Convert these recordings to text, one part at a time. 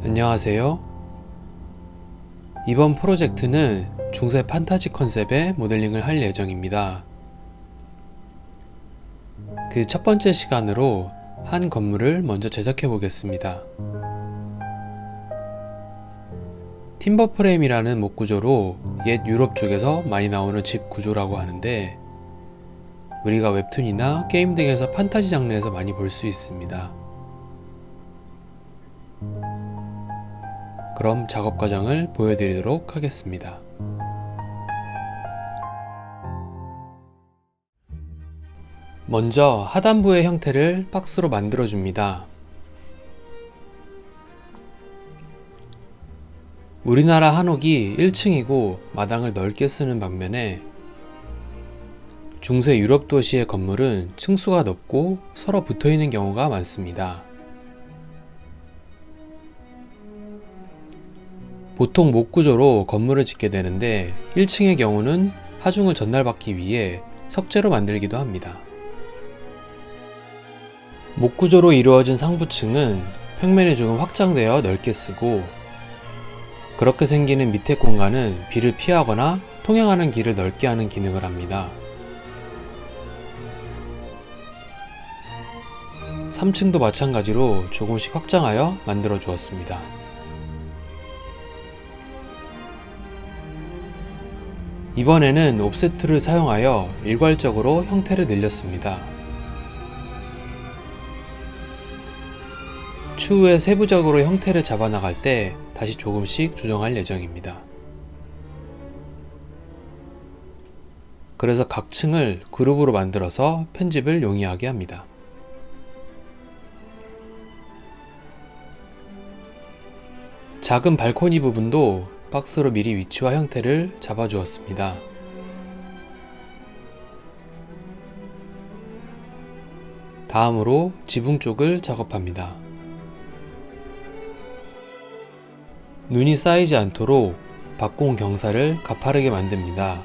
안녕하세요. 이번 프로젝트는 중세 판타지 컨셉의 모델링을 할 예정입니다. 그 첫 번째 시간으로 한 건물을 먼저 제작해 보겠습니다. 팀버 프레임이라는 목 구조로 옛 유럽 쪽에서 많이 나오는 집 구조라고 하는데, 우리가 웹툰이나 게임 등에서 판타지 장르에서 많이 볼 수 있습니다. 그럼 작업 과정을 보여드리도록 하겠습니다. 먼저 하단부의 형태를 박스로 만들어 줍니다. 우리나라 한옥이 1층이고 마당을 넓게 쓰는 반면에 중세 유럽 도시의 건물은 층수가 높고 서로 붙어 있는 경우가 많습니다. 보통 목 구조로 건물을 짓게 되는데 1층의 경우는 하중을 전달받기 위해 석재로 만들기도 합니다. 목 구조로 이루어진 상부층은 평면이 조금 확장되어 넓게 쓰고, 그렇게 생기는 밑에 공간은 비를 피하거나 통행하는 길을 넓게 하는 기능을 합니다. 3층도 마찬가지로 조금씩 확장하여 만들어 주었습니다. 이번에는 옵셋툴을 사용하여 일괄적으로 형태를 늘렸습니다. 추후에 세부적으로 형태를 잡아나갈 때 다시 조금씩 조정할 예정입니다. 그래서 각 층을 그룹으로 만들어서 편집을 용이하게 합니다. 작은 발코니 부분도 박스로 미리 위치와 형태를 잡아주었습니다. 다음으로 지붕 쪽을 작업합니다. 눈이 쌓이지 않도록 박공 경사를 가파르게 만듭니다.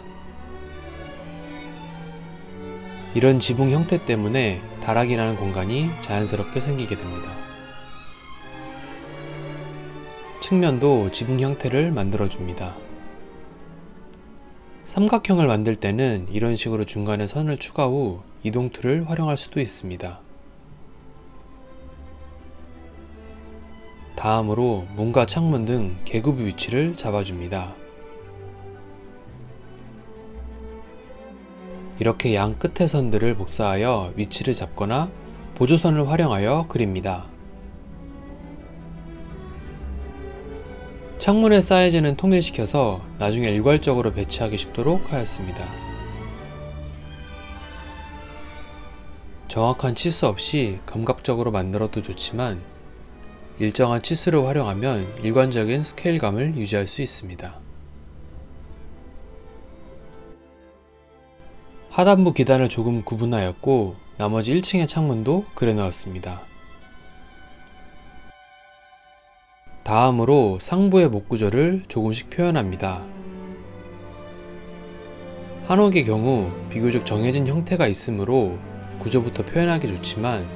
이런 지붕 형태 때문에 다락이라는 공간이 자연스럽게 생기게 됩니다. 측면도 지붕 형태를 만들어줍니다. 삼각형을 만들 때는 이런 식으로 중간에 선을 추가 후 이동툴을 활용할 수도 있습니다. 다음으로 문과 창문 등 계급 위치를 잡아줍니다. 이렇게 양 끝의 선들을 복사하여 위치를 잡거나 보조선을 활용하여 그립니다. 창문의 사이즈는 통일시켜서 나중에 일괄적으로 배치하기 쉽도록 하였습니다. 정확한 치수 없이 감각적으로 만들어도 좋지만 일정한 치수를 활용하면 일관적인 스케일감을 유지할 수 있습니다. 하단부 기단을 조금 구분하였고 나머지 1층의 창문도 그려 넣었습니다. 다음으로 상부의 목 구조를 조금씩 표현합니다. 한옥의 경우 비교적 정해진 형태가 있으므로 구조부터 표현하기 좋지만,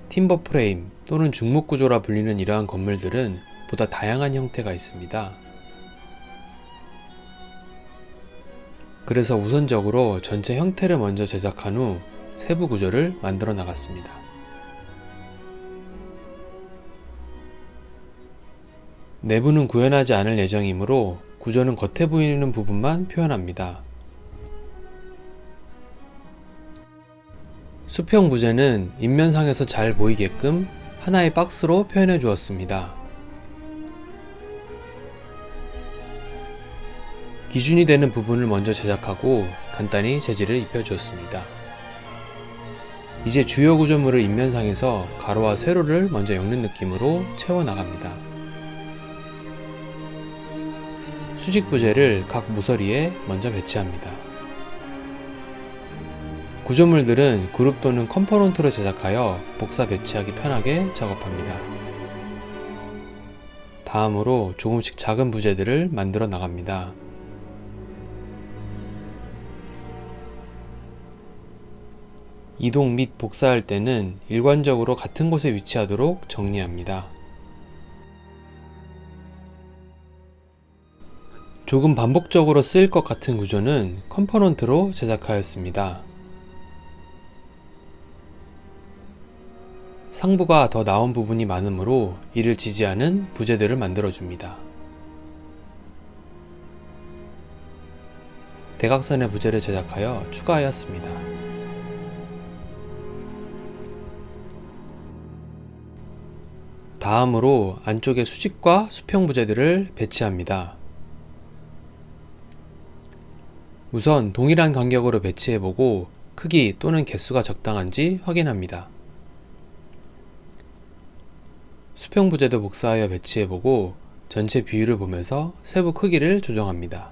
팀버 프레임 또는 중목 구조라 불리는 이러한 건물들은 보다 다양한 형태가 있습니다. 그래서 우선적으로 전체 형태를 먼저 제작한 후 세부 구조를 만들어 나갔습니다. 내부는 구현하지 않을 예정이므로 구조는 겉에 보이는 부분만 표현합니다. 수평 부재는 인면상에서 잘 보이게끔 하나의 박스로 표현해 주었습니다. 기준이 되는 부분을 먼저 제작하고 간단히 재질을 입혀 주었습니다. 이제 주요 구조물을 인면상에서 가로와 세로를 먼저 엮는 느낌으로 채워 나갑니다. 수직 부재를 각 모서리에 먼저 배치합니다. 구조물들은 그룹 또는 컴포넌트로 제작하여 복사 배치하기 편하게 작업합니다. 다음으로 조금씩 작은 부재들을 만들어 나갑니다. 이동 및 복사할 때는 일관적으로 같은 곳에 위치하도록 정리합니다. 조금 반복적으로 쓰일 것 같은 구조는 컴포넌트로 제작하였습니다. 상부가 더 나온 부분이 많으므로 이를 지지하는 부재들을 만들어줍니다. 대각선의 부재를 제작하여 추가하였습니다. 다음으로 안쪽에 수직과 수평 부재들을 배치합니다. 우선 동일한 간격으로 배치해보고 크기 또는 개수가 적당한지 확인합니다. 수평 부재도 복사하여 배치해보고 전체 비율을 보면서 세부 크기를 조정합니다.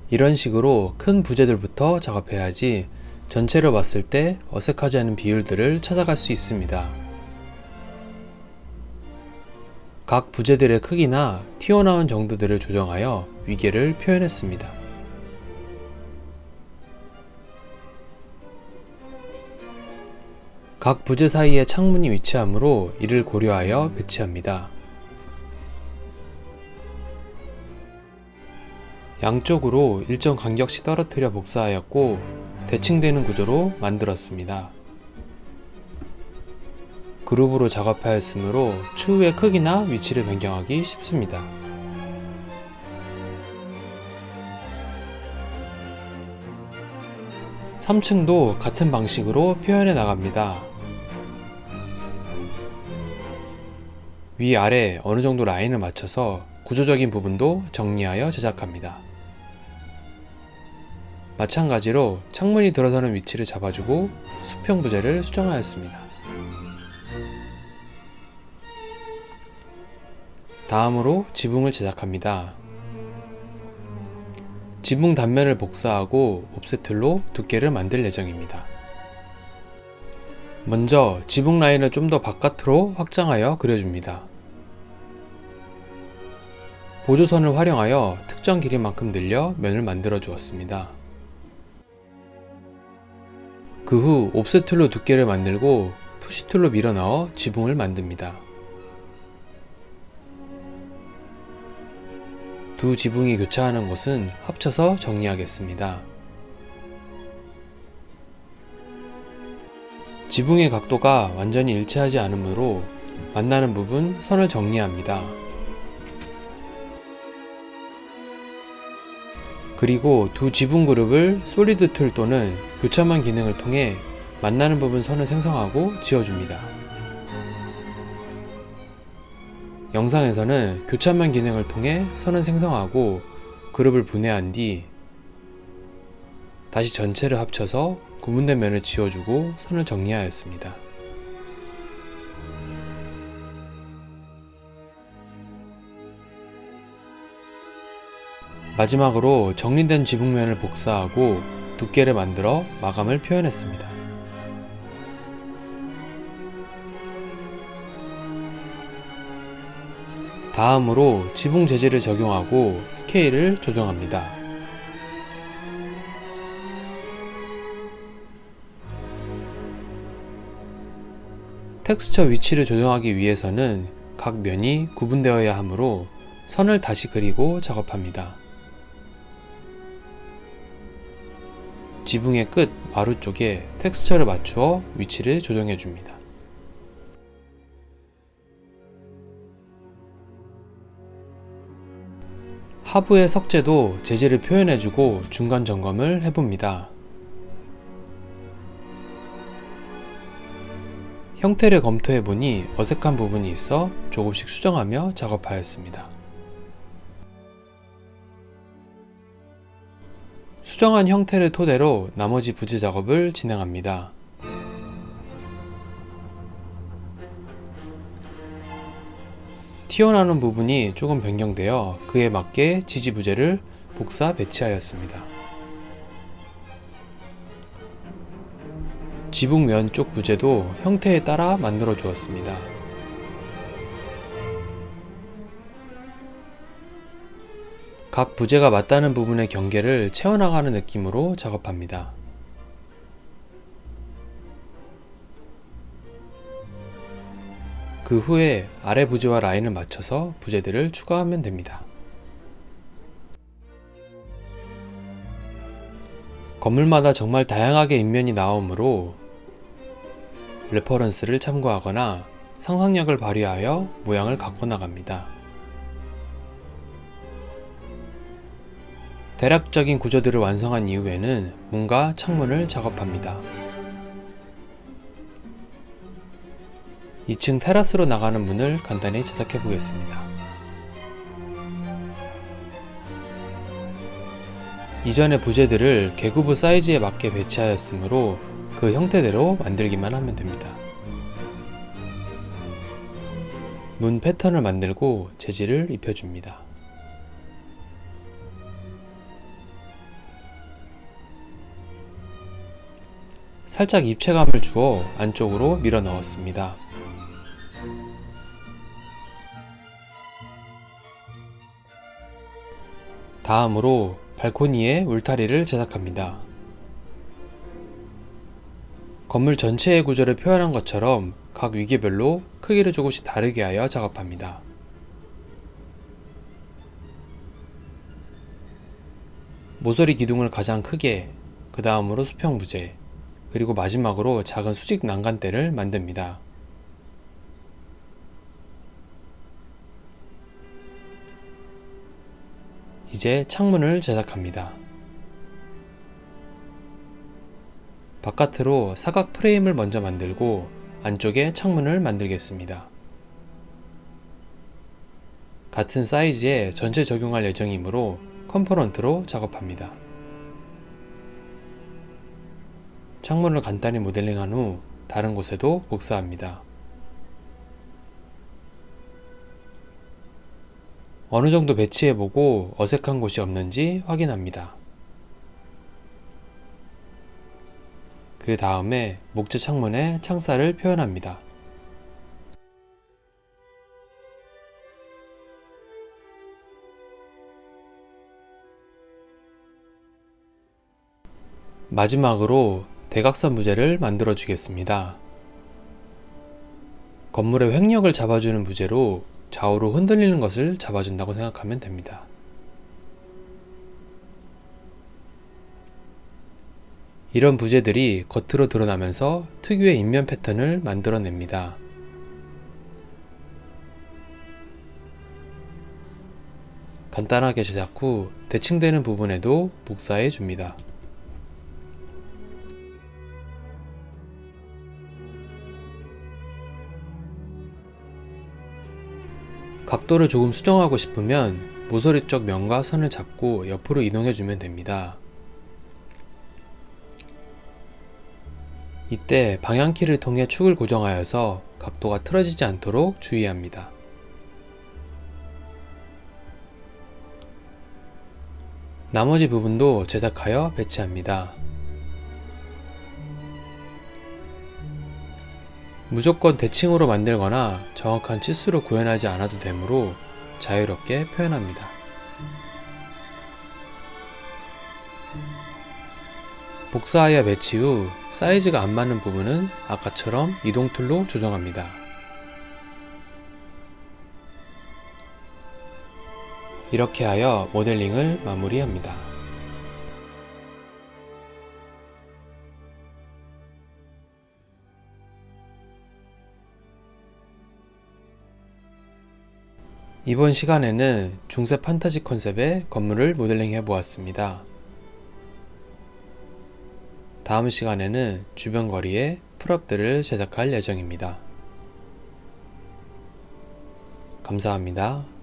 이런 식으로 큰 부재들부터 작업해야지 전체로 봤을 때 어색하지 않은 비율들을 찾아갈 수 있습니다. 각 부재들의 크기나 튀어나온 정도들을 조정하여 위계를 표현했습니다. 각 부재 사이에 창문이 위치하므로 이를 고려하여 배치합니다. 양쪽으로 일정 간격씩 떨어뜨려 복사하였고 대칭되는 구조로 만들었습니다. 그룹으로 작업하였으므로 추후의 크기나 위치를 변경하기 쉽습니다. 3층도 같은 방식으로 표현해 나갑니다. 위아래 어느 정도 라인을 맞춰서 구조적인 부분도 정리하여 제작합니다. 마찬가지로 창문이 들어서는 위치를 잡아주고 수평 부재를 수정하였습니다. 다음으로 지붕을 제작합니다. 지붕 단면을 복사하고 옵셋 툴로 두께를 만들 예정입니다. 먼저 지붕 라인을 좀 더 바깥으로 확장하여 그려줍니다. 보조선을 활용하여 특정 길이만큼 늘려 면을 만들어 주었습니다. 그 후 옵셋 툴로 두께를 만들고 푸시 툴로 밀어 넣어 지붕을 만듭니다. 두 지붕이 교차하는 곳은 합쳐서 정리하겠습니다. 지붕의 각도가 완전히 일치하지 않으므로 만나는 부분 선을 정리합니다. 그리고 두 지붕 그룹을 솔리드 툴 또는 교차만 기능을 통해 만나는 부분 선을 생성하고 지워줍니다. 영상에서는 교차만 기능을 통해 선을 생성하고 그룹을 분해한 뒤 다시 전체를 합쳐서 구분된 면을 지워주고 선을 정리하였습니다. 마지막으로 정리된 지붕면을 복사하고 두께를 만들어 마감을 표현했습니다. 다음으로 지붕 재질을 적용하고 스케일을 조정합니다. 텍스처 위치를 조정하기 위해서는 각 면이 구분되어야 하므로 선을 다시 그리고 작업합니다. 지붕의 끝 마루 쪽에 텍스처를 맞추어 위치를 조정해 줍니다. 하부의 석재도 재질을 표현해주고 중간 점검을 해봅니다. 형태를 검토해보니 어색한 부분이 있어 조금씩 수정하며 작업하였습니다. 수정한 형태를 토대로 나머지 부재 작업을 진행합니다. 튀어나오는 부분이 조금 변경되어 그에 맞게 지지 부재를 복사 배치하였습니다. 지붕 면 쪽 부재도 형태에 따라 만들어 주었습니다. 각 부재가 맞닿는 부분의 경계를 채워나가는 느낌으로 작업합니다. 그 후에 아래 부재와 라인을 맞춰서 부재들을 추가하면 됩니다. 건물마다 정말 다양하게 인면이 나오므로 레퍼런스를 참고하거나 상상력을 발휘하여 모양을 갖고 나갑니다. 대략적인 구조들을 완성한 이후에는 문과 창문을 작업합니다. 2층 테라스로 나가는 문을 간단히 제작해 보겠습니다. 이전의 부재들을 계구부 사이즈에 맞게 배치하였으므로 그 형태대로 만들기만 하면 됩니다. 문 패턴을 만들고 재질을 입혀줍니다. 살짝 입체감을 주어 안쪽으로 밀어 넣었습니다. 다음으로 발코니에 울타리를 제작합니다. 건물 전체의 구조를 표현한 것처럼 각 위계별로 크기를 조금씩 다르게 하여 작업합니다. 모서리 기둥을 가장 크게, 그 다음으로 수평 부재, 그리고 마지막으로 작은 수직 난간대를 만듭니다. 이제 창문을 제작합니다. 바깥으로 사각 프레임을 먼저 만들고 안쪽에 창문을 만들겠습니다. 같은 사이즈에 전체 적용할 예정이므로 컴포넌트로 작업합니다. 창문을 간단히 모델링한 후 다른 곳에도 복사합니다. 어느 정도 배치해보고 어색한 곳이 없는지 확인합니다. 그 다음에 목재 창문에 창살을 표현합니다. 마지막으로 대각선 부재를 만들어 주겠습니다. 건물의 횡력을 잡아주는 부재로 좌우로 흔들리는 것을 잡아준다고 생각하면 됩니다. 이런 부재들이 겉으로 드러나면서 특유의 인면 패턴을 만들어냅니다. 간단하게 제작 후 대칭되는 부분에도 복사해 줍니다. 각도를 조금 수정하고 싶으면 모서리 쪽 면과 선을 잡고 옆으로 이동해 주면 됩니다. 이때 방향키를 통해 축을 고정하여서 각도가 틀어지지 않도록 주의합니다. 나머지 부분도 제작하여 배치합니다. 무조건 대칭으로 만들거나 정확한 치수로 구현하지 않아도 되므로 자유롭게 표현합니다. 복사하여 배치 후 사이즈가 안 맞는 부분은 아까처럼 이동 툴로 조정합니다. 이렇게 하여 모델링을 마무리합니다. 이번 시간에는 중세 판타지 컨셉의 건물을 모델링 해보았습니다. 다음 시간에는 주변 거리에 풀업들을 제작할 예정입니다. 감사합니다.